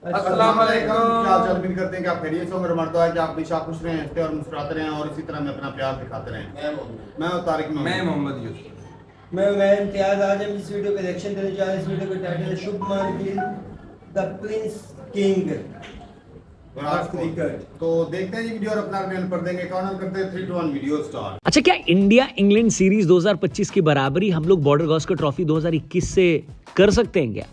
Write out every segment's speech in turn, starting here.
अस्सलाम वालेकुम। क्या हाल चाल? उम्मीद करते हैं कि आप खैरियत से होंगे। मरता है कि आप हमेशा खुश रहें, हंसते और मुस्कुराते रहें और इसी तरह में अपना प्यार दिखाते रहें। मैं तारिक मैं मोहम्मद यूसुफ। मैं इम्तियाज। आज हम इस वीडियो पे रिएक्शन करने जा रहे हैं। इस वीडियो का टाइटल है Shubman Gill the Prince king of cricket. तो देखते हैं ये वीडियो और अपना रिव्यू कर देंगे। काउंट करते हैं 3 2 1 वीडियो स्टार्ट। अच्छा, क्या इंडिया इंग्लैंड सीरीज 2025 की बराबरी हम लोग बॉर्डर गावस्कर ट्रॉफी 2021 से कर सकते हैं क्या?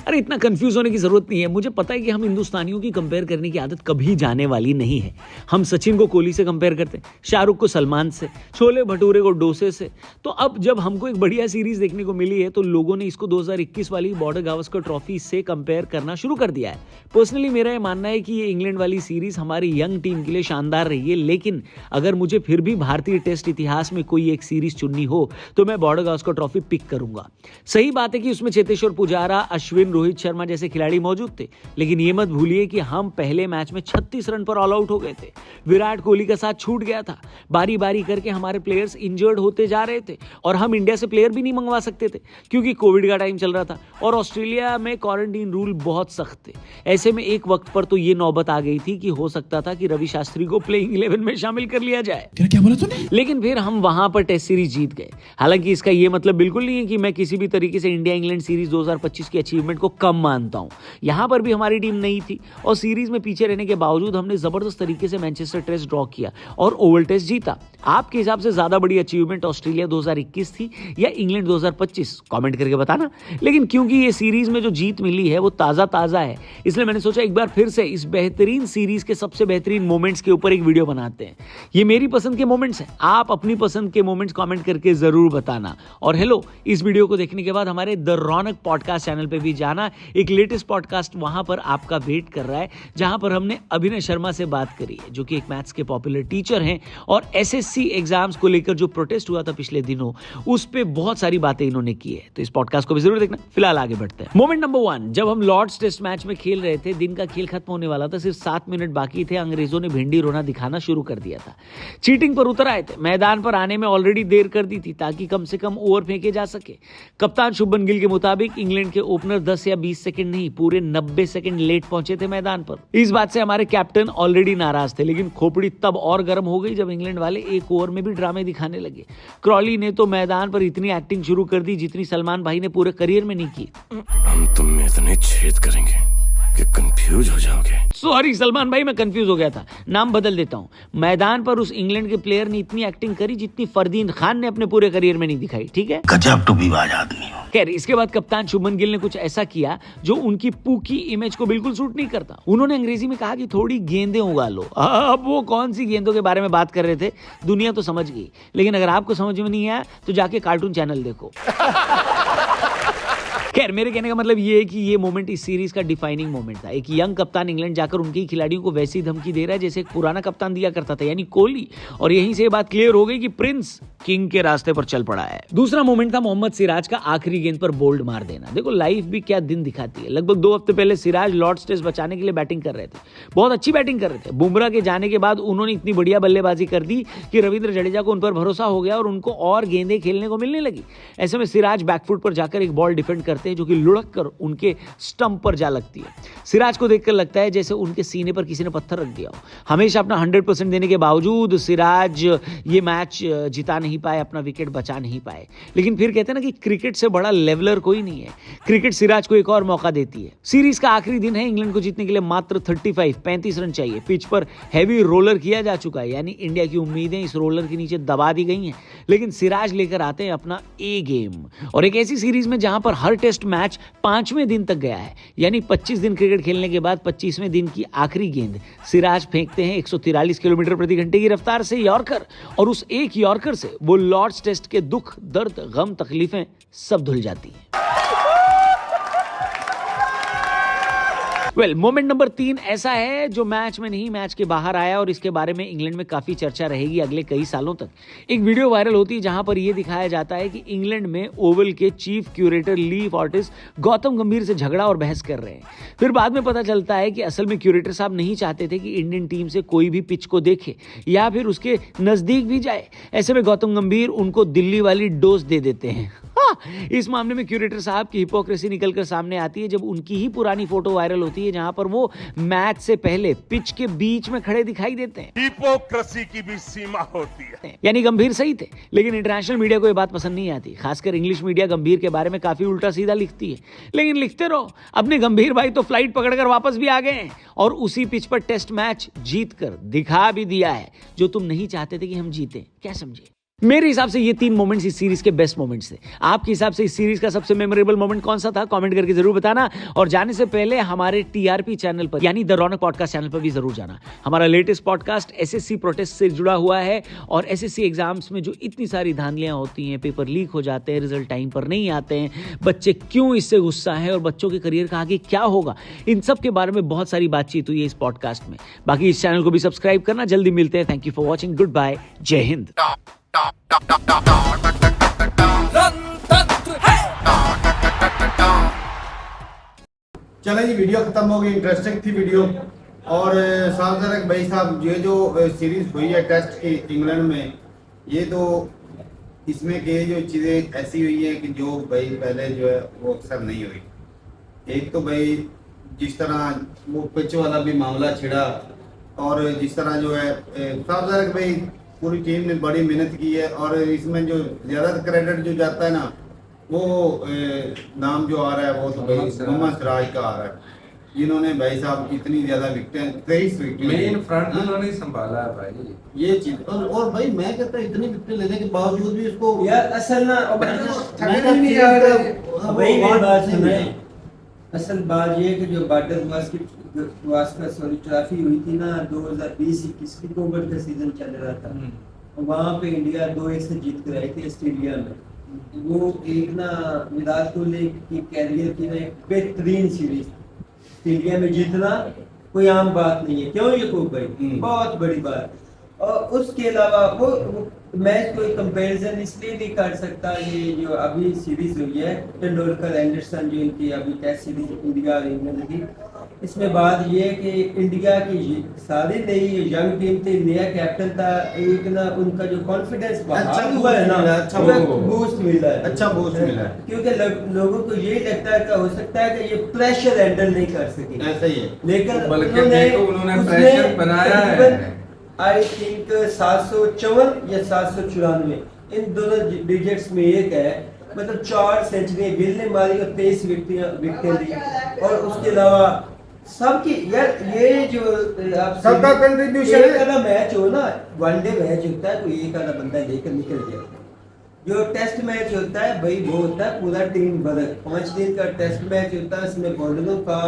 अरे इतना कंफ्यूज होने की जरूरत नहीं है। मुझे पता है कि हम हिंदुस्तानियों की कंपेयर करने की आदत कभी जाने वाली नहीं है। हम सचिन को कोहली से कंपेयर करते हैं, शाहरुख को सलमान से, छोले भटूरे को डोसे से। तो अब जब हमको एक बढ़िया सीरीज देखने को मिली है तो लोगों ने इसको 2021 वाली बॉर्डर गावस्कर ट्रॉफी से कंपेयर करना शुरू कर दिया है। पर्सनली मेरा ये मानना है कि ये इंग्लैंड वाली सीरीज हमारी यंग टीम के लिए शानदार रही है, लेकिन अगर मुझे फिर भी भारतीय टेस्ट इतिहास में कोई एक सीरीज चुननी हो तो मैं बॉर्डर गावस्कर ट्रॉफी पिक करूंगा। सही बात है कि उसमें चेतेश्वर पुजारा, अश्विन, रोहित शर्मा जैसे खिलाड़ी मौजूद थे, लेकिन ये मत भूलिए कि हम पहले मैच में 36 रन पर ऑल आउट हो गए थे। विराट कोहली का साथ छूट गया था। बारी बारी करके हमारे प्लेयर्स इंजर्ड होते जा रहे थे और हम इंडिया से प्लेयर भी नहीं मंगवा सकते थे क्योंकि कोविड का टाइम चल रहा था और ऑस्ट्रेलिया में क्वारंटीन रूल बहुत सख्त थे। ऐसे में एक वक्त पर तो ये नौबत आ गई थी कि हो सकता था कि रवि शास्त्री को प्लेइंग 11 में शामिल कर लिया जाए। क्या बोला तूने? लेकिन फिर हम वहां पर टेस्ट सीरीज जीत गए। हालांकि इसका यह मतलब बिल्कुल नहीं है कि मैं किसी भी तरीके से इंडिया इंग्लैंड सीरीज 2025 की अचीवमेंट को कम मानता हूं। यहां पर भी हमारी टीम नई थी और सीरीज में पीछे रहने के बावजूद हमने जबरदस्त तरीके से मैनचेस्टर टेस्ट ड्रॉ किया और ओवल टेस्ट जीता। आपके हिसाब से ज्यादा बड़ी अचीवमेंट ऑस्ट्रेलिया 2021 थी या इंग्लैंड 2025? कमेंट करके बताना। लेकिन क्योंकि ये सीरीज में जो जीत मिली है वो ताजा है, इसलिए मैंने सोचा एक बार फिर से इस बेहतरीन सीरीज के सबसे बेहतरीन मोमेंट्स के ऊपर एक वीडियो बनाते हैं। ये मेरी पसंद के मोमेंट्स हैं, आप अपनी पसंद के मोमेंट्स कमेंट करके जरूर बताना। और हेलो, इस वीडियो को देखने के बाद हमारे द रौनक पॉडकास्ट चैनल पे भी जाना। एक लेटेस्ट पॉडकास्ट वहां पर आपका वेट कर रहा है जहां पर हमने अभिनय शर्मा से बात करी है, जो कि एक मैथ्स के पॉपुलर टीचर हैं और एसएससी एग्जाम्स को लेकर जो प्रोटेस्ट हुआ था पिछले दिनों, उस पे बहुत सारी बातें इन्होंने की है। तो इस पॉडकास्ट को भी जरूर देखना। फिलहाल आगे बढ़ते हैं। मोमेंट नंबर 1, जब हम लॉर्ड्स टेस्ट मैच में खेल रहे थे, दिन का खेल खत्म होने वाला था, सिर्फ 7 मिनट बाकी थे, अंग्रेजों ने भिंडी रोना दिखाना शुरू कर दिया था। चीटिंग पर उतर आए थे। मैदान पर आने में ऑलरेडी देर कर दी थी ताकि कम से कम ओवर फेंके जा सके। कप्तान शुभमन गिल के मुताबिक इंग्लैंड के ओपनर 10 या 20 सेकंड नहीं, पूरे 90 सेकंड लेट पहुंचे थे मैदान पर। इस बात से हमारे कैप्टन ऑलरेडी नाराज थे, लेकिन खोपड़ी तब और गर्म हो गई जब इंग्लैंड वाले एक ओवर में भी ड्रामे दिखाने लगे। क्रॉली ने तो मैदान पर इतनी एक्टिंग शुरू कर दी जितनी सलमान भाई ने पूरे करियर में नहीं की। हम तुम में इतने छेद करेंगे कि कंफ्यूज हो जाओगे। सॉरी सलमान भाई, मैं कंफ्यूज हो गया था, नाम बदल देता हूं। मैदान पर उस इंग्लैंड के प्लेयर ने इतनी एक्टिंग करी जितनी फरदीन खान ने अपने पूरे करियर में नहीं दिखाई, ठीक है? गजब टूबीबाज आदमी हो। खैर, इसके बाद कप्तान शुभमन गिल ने कुछ ऐसा किया जो उनकी पूकी इमेज को बिल्कुल सूट नहीं करता। उन्होंने अंग्रेजी में कहा कि थोड़ी गेंदें उगा लो। अब वो कौन सी गेंदों के बारे में बात कर रहे थे दुनिया तो समझ गई, लेकिन अगर आपको समझ में नहीं आया तो जाके कार्टून चैनल देखो। खैर, मेरे कहने का मतलब ये है कि ये मोमेंट इस सीरीज का डिफाइनिंग मोमेंट था। एक यंग कप्तान इंग्लैंड जाकर उनके ही खिलाड़ियों को वैसी धमकी दे रहा है जैसे एक पुराना कप्तान दिया करता था, यानी कोहली। और यहीं से बात क्लियर हो गई कि प्रिंस किंग के रास्ते पर चल पड़ा है। दूसरा मोमेंट था मोहम्मद सिराज का आखिरी गेंद पर बोल्ड मार देना। देखो, लाइफ भी क्या दिन दिखाती है। लगभग 2 हफ्ते पहले सिराज लॉर्ड्स टेस्ट बचाने के लिए बैटिंग कर रहे थे, बहुत अच्छी बैटिंग कर रहे थे। बुमराह के जाने के बाद उन्होंने इतनी बढ़िया बल्लेबाजी कर दी कि रविंद्र जडेजा को उन पर भरोसा हो गया और उनको और गेंदें खेलने को मिलने लगी। ऐसे में सिराज बैकफुट पर जाकर एक बॉल डिफेंड करते हैं जो कि लुढ़क उनके स्टंप पर जा लगती है। सिराज को देखकर लगता है जैसे उनके सीने पर किसी ने पत्थर रख दिया हो। हमेशा अपना 100% देने के बावजूद सिराज ये मैच जिता नहीं पाए, अपना विकेट बचा नहीं पाए। लेकिन फिर कहते हैं ना कि क्रिकेट से बड़ा लेवलर कोई नहीं है। क्रिकेट सिराज को एक और मौका देती है। सीरीज का आखिरी दिन है, इंग्लैंड को जीतने के लिए मात्र 35 रन चाहिए। पिच पर हैवी रोलर किया जा चुका है, यानी इंडिया की उम्मीदें इस रोलर के नीचे दबा दी गई हैं। लेकिन सिराज लेकर आते हैं अपना ए गेम, और एक ऐसी सीरीज में जहां पर हर टेस्ट मैच 5वें दिन तक गया है, यानी 25 दिन क्रिकेट खेलने के बाद 25वें दिन की आखिरी गेंद सिराज फेंकते हैं 143 किलोमीटर प्रति घंटे की रफ्तार से यॉर्कर, और उस एक यॉर्कर से वो लॉर्ड्स टेस्ट के दुख, दर्द, गम, तकलीफें सब धुल जाती हैं। मोमेंट नंबर 3 ऐसा है जो मैच में नहीं, मैच के बाहर आया और इसके बारे में इंग्लैंड में काफी चर्चा रहेगी अगले कई सालों तक। एक वीडियो वायरल होती है जहां पर यह दिखाया जाता है कि इंग्लैंड में ओवल के चीफ क्यूरेटर ली फॉर्टिस गौतम गंभीर से झगड़ा और बहस कर रहे हैं। फिर बाद में पता चलता है कि असल में क्यूरेटर साहब नहीं चाहते थे कि इंडियन टीम से कोई भी पिच को देखे या फिर उसके नजदीक भी जाए। ऐसे में गौतम गंभीर उनको दिल्ली वाली डोज दे देते हैं। इस मामले में क्यूरेटर साहब की हिपोक्रेसी निकलकर सामने आती है जब उनकी ही पुरानी फोटो वायरल होती है जहां पर वो मैच से पहले पिच के बीच में खड़े दिखाई देते हैं। हिपोक्रेसी की भी सीमा होती है। यानी गंभीर सही थे, लेकिन इंटरनेशनल मीडिया को ये बात पसंद नहीं आती। खासकर इंग्लिश मीडिया गंभीर के बारे में काफी उल्टा सीधा लिखती है, लेकिन लिखते रहो। अपने गंभीर भाई तो फ्लाइट पकड़कर वापस भी आ गए हैं और उसी पिच पर टेस्ट मैच जीत कर दिखा भी दिया है जो तुम नहीं चाहते थे कि हम जीते। क्या समझे? मेरे हिसाब से ये 3 मोमेंट्स इस सीरीज के बेस्ट मोमेंट्स थे। आपके हिसाब से इस सीरीज का सबसे मेमोरेबल मोमेंट कौन सा था? कमेंट करके जरूर बताना। और जाने से पहले हमारे टीआरपी चैनल पर यानी द रौनक पॉडकास्ट चैनल पर भी जरूर जाना। हमारा लेटेस्ट पॉडकास्ट एसएससी प्रोटेस्ट से जुड़ा हुआ है और एसएससी एग्जाम्स में जो इतनी सारी धांधलियां होती हैं, पेपर लीक हो जाते हैं, रिजल्ट टाइम पर नहीं आते हैं, बच्चे क्यों इससे गुस्सा है और बच्चों के करियर का आगे क्या होगा, इन सब के बारे में बहुत सारी बातचीत हुई है इस पॉडकास्ट में। बाकी इस चैनल को भी सब्सक्राइब करना। जल्दी मिलते हैं। Thank you for watching. Good bye. जय हिंद। चलें जी, वीडियो खत्म हो गई। इंटरेस्टिंग थी वीडियो। और साहब भाई साहब, ये जो सीरीज हुई है टेस्ट की इंग्लैंड में, ये तो इसमें के जो चीज़ें ऐसी हुई हैं कि जो भाई पहले जो है वो अक्सर नहीं हुई। एक तो भाई जिस तरह वो पिच वाला भी मामला छिड़ा और जिस तरह जो है साहब भाई पूरी टीम ने बड़ी मेहनत की है और इसमें जो ज़्यादा क्रेडिट जो जाता है ना, वो नाम जो आ रहा है वो तो भाई मोहम्मद सिराज का आ रहा है, जिन्होंने भाई साहब इतनी ज़्यादा विकेटें 23 विकेट मेन फ्रंट उन्होंने ही संभाला है भाई। ये चीज़ और भाई मैं कहता हूँ इतनी विकेट लेने के बावजूद भी उसको यार असल ना नहीं आ रहे। वही मेरी बात सुने। असल बात ये है कि जो बॉर्डर सॉरी ट्रॉफी हुई थी ना 2020-21 की कोविड का सीजन चल रहा था, वहाँ पे इंडिया 2-1 से जीत कर आई थी ऑस्ट्रेलिया में। वो एक ना विराट कोहली की कैरियर की ना एक बेहतरीन सीरीज। ऑस्ट्रेलिया में जीतना कोई आम बात नहीं है, क्यों याकूब भाई? बहुत बड़ी बात। और उसके अलावा वो मैच कोई कंपैरिजन इसलिए नहीं कर सकता। ये जो अभी सीरीज हुई है तेंदुलकर एंडरसन जो इनकी अभी टेस्ट सीरीज इंडिया और इंग्लैंड की, इसमें बात ये है कि इंडिया की सारी नई यंग टीम थी, नया कैप्टन था, एक ना उनका जो कॉन्फिडेंस अच्छा हुआ है ना, अच्छा बूस्ट मिला है, अच्छा बूस्ट मिला है, क्योंकि लोगों को यही लगता है कि हो सकता है कि ये प्रेशर हैंडल नहीं कर सके। ऐसा ही है, लेकिन बल्कि उन्होंने प्रेशर बनाया है। आई थिंक 754 या 794 इन दोनों डिजिट्स में एक है, मतलब 4 सेंचुरी गिल ने मारी और 23 विकेटें ली। और उसके अलावा सबकी यार ये जो आप सबका कंट्रीब्यूशन एक आधा मैच हो ना, वनडे मैच होता है, कोई एक आधा बंदा लेकर निकल जाता है। जो टेस्ट मैच होता है भाई वो होता है पूरा टीम वर्क। 5 दिन का टेस्ट मैच होता है, इसमें बॉलरों का,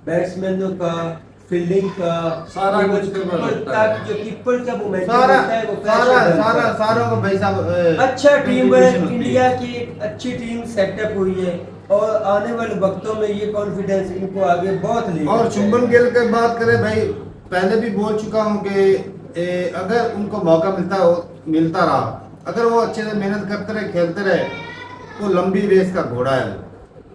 बैट्समैनों का, फील्डिंग का, सारा कुछ होता है। जो कीपर का वो मैच सारा होता है, वो सारा को भाई साहब अच्छा टीम वर्क। इंडिया की एक अच्छी टीम सेटअप हुई है और आने वाले वक्तों में ये कॉन्फिडेंस इनको आगे बहुत लेगा। और शुभमन गिल की बात करें भाई, पहले भी बोल चुका हूँ कि अगर उनको मौका मिलता रहा, अगर वो अच्छे से मेहनत करते रहे, खेलते रहे, तो लंबी रेस का घोड़ा है।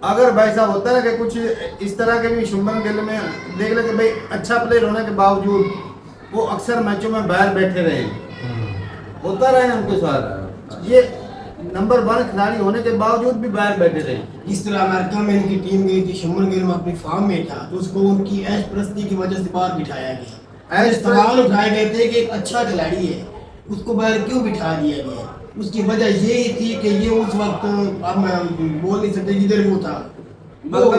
अगर भाई साहब होता है कि कुछ इस तरह के भी शुभमन गिल में देख ले कि भाई अच्छा प्लेयर होने के बावजूद वो अक्सर मैचों में बाहर बैठे रहे, होता रहे उनके साथ, ये नंबर 1 खिलाड़ी होने के बावजूद भी बाहर बैठे रहे। जिस तरह अमेरिका में इनकी टीम गई थी, शुभमन गिल अपनी फॉर्म में था, तो उसको उनकी ऐश प्रस्ती की वजह से बाहर बिठाया गया। ऐश सवाल उठाए गए थे कि एक अच्छा खिलाड़ी है, उसको बाहर क्यों बिठा दिया गया? उसकी वजह यही थी कि ये उस वक्त, अब मैं बोल नहीं सकते किधर वो था,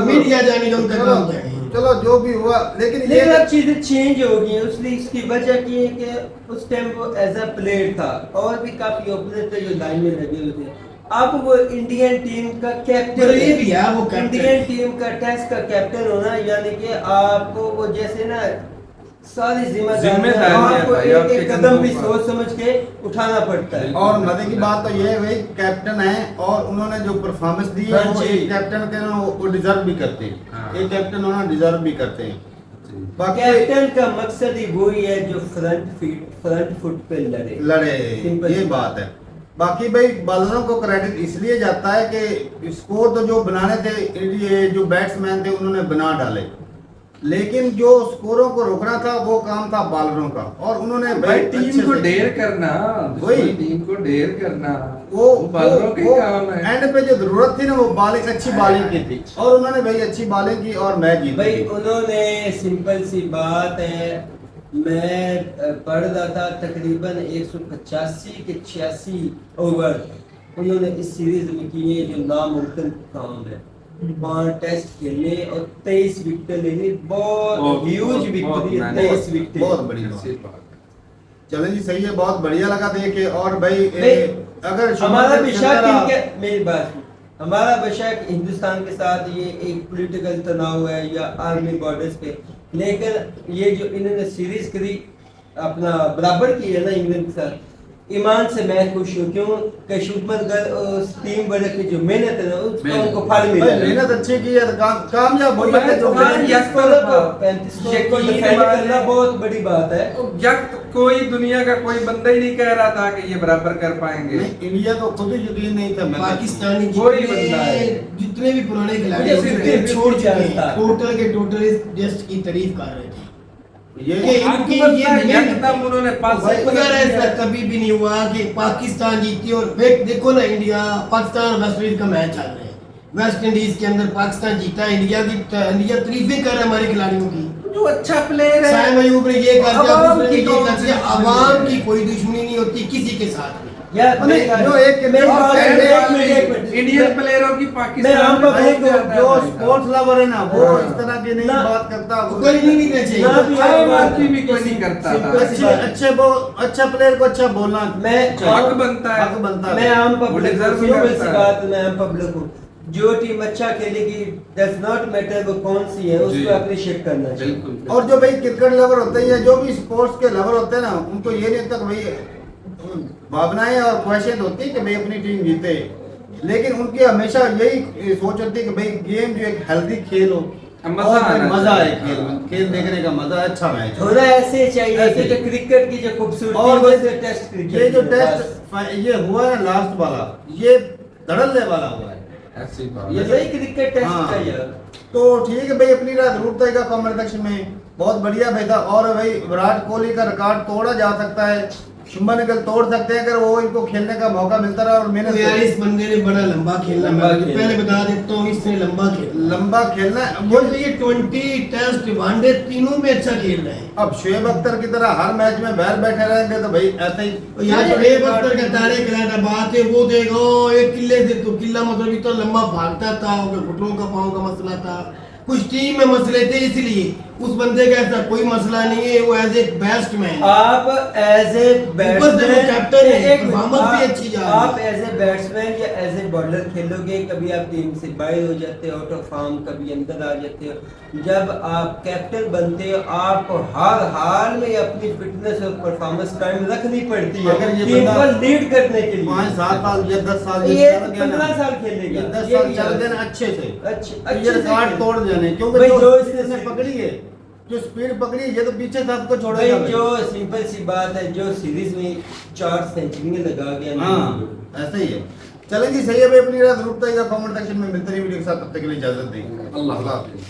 मीडिया जाने का उनका काम था। चलो जो भी हुआ, लेकिन ये अब चीजें चेंज हो गई। उसने इसकी वजह की है कि उस टाइम वो एज अ प्लेयर था और भी काफी ओपनर थे जो लाइन में लगे हुए थे। अब वो इंडियन टीम का कैप्टन ये भी है, वो इंडियन टीम का टेस्ट का कैप्टन होना, यानी कि आपको वो जैसे ना सारी जिम्मेदारी आपको एक कदम भी सोच समझ के उठाना पड़ता है। और मजे की बात तो ये है भाई, कैप्टन है और उन्होंने जो परफॉर्मेंस दी है वो एक कैप्टन के ना वो डिजर्व भी करते हैं, एक कैप्टन होना डिजर्व भी करते हैं। कैप्टन का मकसद ही वही है जो फ्रंट फुट पे लड़े, ये बात है। बाकी भाई बॉलरों को क्रेडिट इसलिए जाता है कि स्कोर तो जो बनाने थे, ये जो बैट्समैन थे उन्होंने बना डाले, लेकिन जो स्कोरों को रोकना था वो काम था बॉलरों का, और उन्होंने भाई अच्छे टीम को से- ढेर करना, वही। टीम को ढेर करना वो बॉलरों के काम है। एंड पे जो जरूरत थी ना वो बॉलिंग, अच्छी बॉलिंग की थी, और उन्होंने भाई अच्छी बॉलिंग की और मैच जीत भाई लिया। उन्होंने, सिंपल सी बात है, मैं पढ़ रहा था तकरीबन 185 के 86 ओवर उन्होंने इस सीरीज में किए, जो नामुमकिन काम है। 5 टेस्ट खेलने और 23 विकेट लेने, बहुत ह्यूज विक्ट्री है, 23 विकेट। बहुत बड़ी ऐसी बात। बात है। चलें जी, सही है, बहुत बढ़िया लगा देख के। और भाई अगर हमारा शुभमन विषय गिल टीम के, मेरी बात सुन। हमारा विषय हिंदुस्तान के साथ ये एक पॉलिटिकल तनाव है या आर्मी बॉर्डर्स पे, लेकिन ये जो इन्होंने सीरीज करी अपना बराबर की है ना इंग्लैंड के साथ, ईमान से मैं खुश हूँ। क्यों कि शुभमन गिल उस टीम वर्क की जो मेहनत है ना उसका उनको फल मिला भाई है। मेहनत अच्छी की है, कामयाब हो मैं तो हाँ, 35 स्कोर को 35 स्कोर को यकीन डिफेंड बात करना है। बहुत बड़ी बात है। यक्त कोई दुनिया का कोई बंदा ही नहीं कह रहा था कि ये बराबर कर पाएंगे। नहीं, इंडिया को खुद ही यकीन नहीं था। मैं पाकिस्तानी कोई बंदा है। जितने भी पुराने खिलाड़ी मुझे हैं, सिर्फ छोड़ चुके जानता हैं, है। टोटल के टोटल इस टेस्ट की तारीफ कर रहे थे ये कि इनकी ये मेहनत एकदम उन्होंने पास है। अगर ऐसा कभी भी नहीं हुआ कि पाकिस्तान जीती, और देखो ना इंडिया पाकिस्तान और वेस्ट इंडीज का मैच चल रहा है, वेस्ट इंडीज के अंदर पाकिस्तान जीता, इंडिया तारीफें कर रहा है हमारे खिलाड़ियों की। जो अच्छा प्लेयर है, साइम अयूब ने ये कर दिया, अवाम दूसरे ने की ये कौन कर सी दिया। दुश्मनी अवाम है? की कोई दुश्मनी नहीं होती किसी के साथ भी। यार नहीं, जो एक इंडियन प्लेयरों की मैं पाकिस्तान हम में भाई बहुत ज्यादा है जो भाई स्पोर्ट्स लवर है ना वो हाँ। इस तरह की नहीं ना- बात करता। वो कोई नहीं चाहिए। ना भी आम आदमी भी कोई नहीं करता था। अच्छे प्लेयर को अच्छा बोलना मैं हक बनता है। हक बनता मैं है। आम वो पब्लिक deserve भी सिंपल करता सी है। बात, मैं आम पब्लिक हूँ। जो टीम अच्छा खेलेगी, डज नॉट मैटर वो कौन सी है, जी। उसको अप्रिशिएट करना चाहिए। बिल्कुल। और जो भाई क्रिकेट लवर होते हैं या जो भी स्पोर्ट्स के लवर होते हैं ना, उनको ये नहीं तक भाई भावनाएं और ख्वाहिशें होती है कि भाई अपनी टीम जीते, लेकिन उनकी हमेशा यही सोच होती है कि भाई गेम जो एक हेल्दी खेल हो, मजा और भाई आना मजा आए चाहिए। खेल में, खेल देखने का मजा, अच्छा मैच हो। थोड़ा ऐसे चाहिए ऐसे। कि क्रिकेट की जो खूबसूरती और है, वैसे टेस्ट क्रिकेट ये जो की है, टेस्ट ये हुआ है लास्ट वाला, ये धड़ल्ले वाला हुआ है। ऐसी बात ये बस। यही क्रिकेट टेस्ट हाँ। का यार। तो ठीक है भाई, अपनी रात जरूर देगा कमेंट सेक्शन में, बहुत बढ़िया भाई था। और भाई विराट कोहली का रिकॉर्ड तोड़ा जा सकता है, शुभमन गिल तोड़ सकते हैं अगर वो इनको खेलने का मौका मिलता रहा और तो मेहनत यार से। इस बंदे ने बड़ा लंबा खेलना, लंबा मैं खेलना। पहले बता देता हूँ, इसने लंबा खेलना। लंबा खेलना है। वो तो ये 20 टेस्ट वनडे तीनों में अच्छा खेल रहे हैं। अब शुएब अख्तर की तरह हर मैच में बाहर बैठे रहेंगे तो भाई ऐसे ही और यहाँ शुएब अख्तर का तारे खिलाना बात है, वो देखो एक किले से तो किला मतलब इतना लंबा भागता था, उसके घुटनों का पाँव का मसला था, कुछ टीम में मसले थे, इसलिए उस बंदे का ऐसा कोई मसला नहीं है, वो एज ए बैट्समैन। आप एज ए ऊपर से वो कैप्टन है, परफॉर्मेंस भी अच्छी जा रही है। आप एज ए बैट्समैन या एज ए बॉलर खेलोगे, कभी आप टीम से बाहर हो जाते हो, आउट ऑफ फॉर्म, कभी अंदर आ जाते हो। जब आप कैप्टन बनते हो, आपको हर हाल में अपनी फिटनेस और परफॉर्मेंस कायम रखनी पड़ती है अगर ये टीम बंदा को लीड करने के लिए। 5-7 साल या 10 साल ये 15 साल खेलेगा, ये 10 ये साल भी चल याद देना अच्छे से, अच्छे ये रिकॉर्ड तोड़ देने, क्योंकि भाई जो जो इसने इसने पकड़ी है, जो स्पीड पकड़ी है, ये तो पीछे सबको भाई छोड़ेगा भाई। जो सिंपल सी बात है, जो सीरीज में 4 सेंचुरी लगा गया ना, हाँ ऐसा ही है। चलें जी, सही है भाई, अपनी रात जरूर देगा कमेंट सेक्शन में। मिलते हैं वीडियो के साथ, तब तक के लिए इजाजत देंगे। अल्लाह हाफिज़।